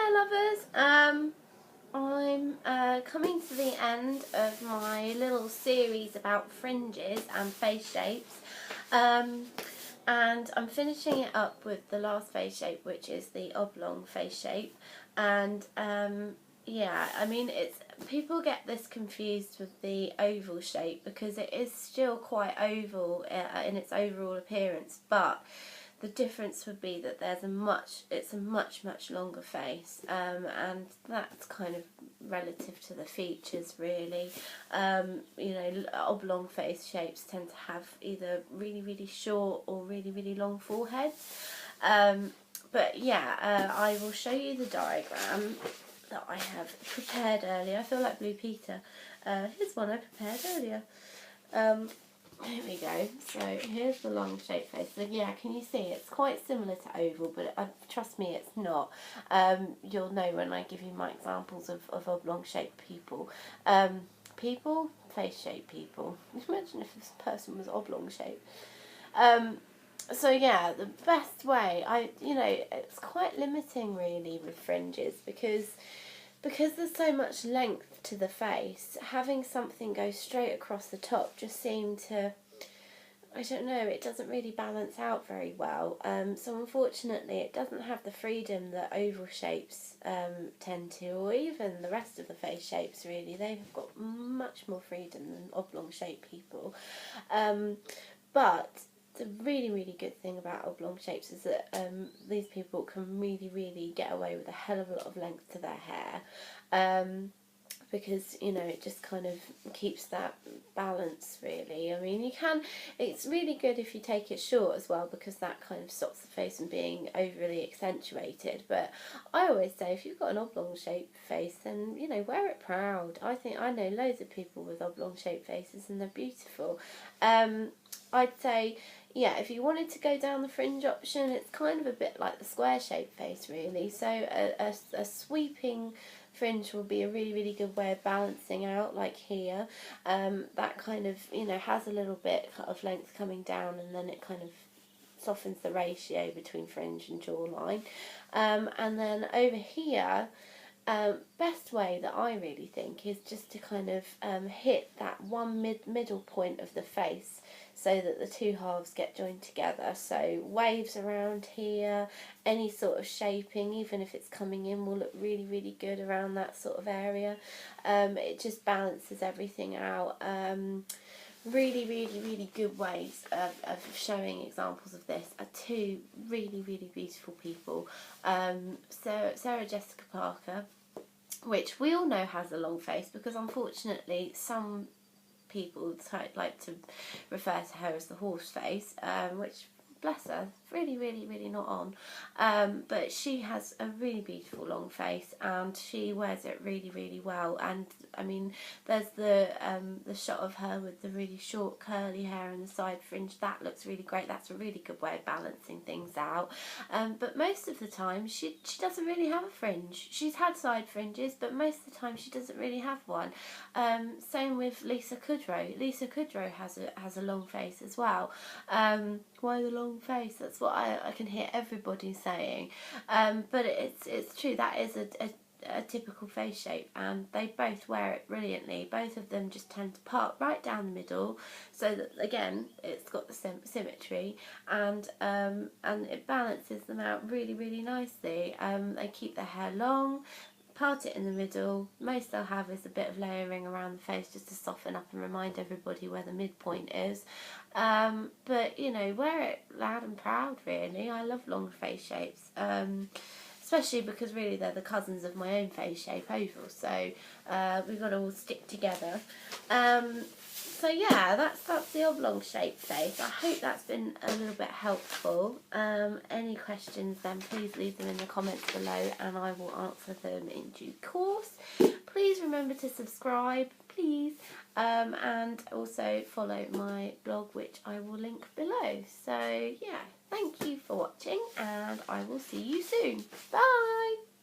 Hiya lovers, I'm coming to the end of my little series about fringes and face shapes, and I'm finishing it up with the last face shape, which is the oblong face shape. And yeah, I mean, people get this confused with the oval shape because it is still quite oval in its overall appearance, but the difference would be that it's a much longer face, and that's kind of relative to the features really. You know, oblong face shapes tend to have either really short or really long foreheads. But yeah, I will show you the diagram that I have prepared earlier. I feel like Blue Peter. Here's one I prepared earlier. Here we go. So here's the long shaped face. So yeah, can you see it's quite similar to oval, but trust me, it's not. You'll know when I give you my examples of oblong shaped people. Face shaped people. Imagine if this person was oblong shaped. So yeah, the best way, it's quite limiting really with fringes because there's so much length to the face. Having something go straight across the top just seemed to, I don't know, it doesn't really balance out very well. So unfortunately it doesn't have the freedom that oval shapes tend to, or even the rest of the face shapes really. They've got much more freedom than oblong shaped people. But the really good thing about oblong shapes is that these people can really get away with a hell of a lot of length to their hair, because you know it just kind of keeps that balance really. I mean, it's really good if you take it short as well, because that kind of stops the face from being overly accentuated. But I always say if you've got an oblong shaped face, then you know, wear it proud. I know loads of people with oblong shaped faces and they're beautiful. I'd say, yeah, if you wanted to go down the fringe option, it's kind of a bit like the square shaped face really. So a sweeping fringe will be a really good way of balancing out, like here. That kind of, you know, has a little bit of length coming down, and then it kind of softens the ratio between fringe and jawline. And then over here, best way that I really think is just to kind of hit that one middle point of the face, so that the two halves get joined together. So waves around here, any sort of shaping, even if it's coming in, will look really good around that sort of area. It just balances everything out. Really good ways of showing examples of this are two really beautiful people. Sarah Jessica Parker, which we all know has a long face, because unfortunately some people like to refer to her as the horse face, which, bless her, really not on. But she has a really beautiful long face, and she wears it really well. And I mean, there's the shot of her with the really short curly hair and the side fringe. That looks really great. That's a really good way of balancing things out. But most of the time she doesn't really have a fringe. She's had side fringes, but most of the time she doesn't really have one. Same with Lisa Kudrow. Lisa Kudrow has a long face as well. Why the long face? That's what I can hear everybody saying. But it's true, that is a typical face shape, and they both wear it brilliantly. Both of them just tend to part right down the middle, so that again it's got the symmetry, and it balances them out really nicely. They keep their hair long, part it in the middle. Most they'll have is a bit of layering around the face just to soften up and remind everybody where the midpoint is. But you know, wear it loud and proud really. I love long face shapes, especially because really they're the cousins of my own face shape, oval, so we've got to all stick together. So yeah, that's the oblong shaped face. I hope that's been a little bit helpful. Any questions, then please leave them in the comments below and I will answer them in due course. Please remember to subscribe, please, and also follow my blog, which I will link below. So yeah, thank you for watching, and I will see you soon. Bye!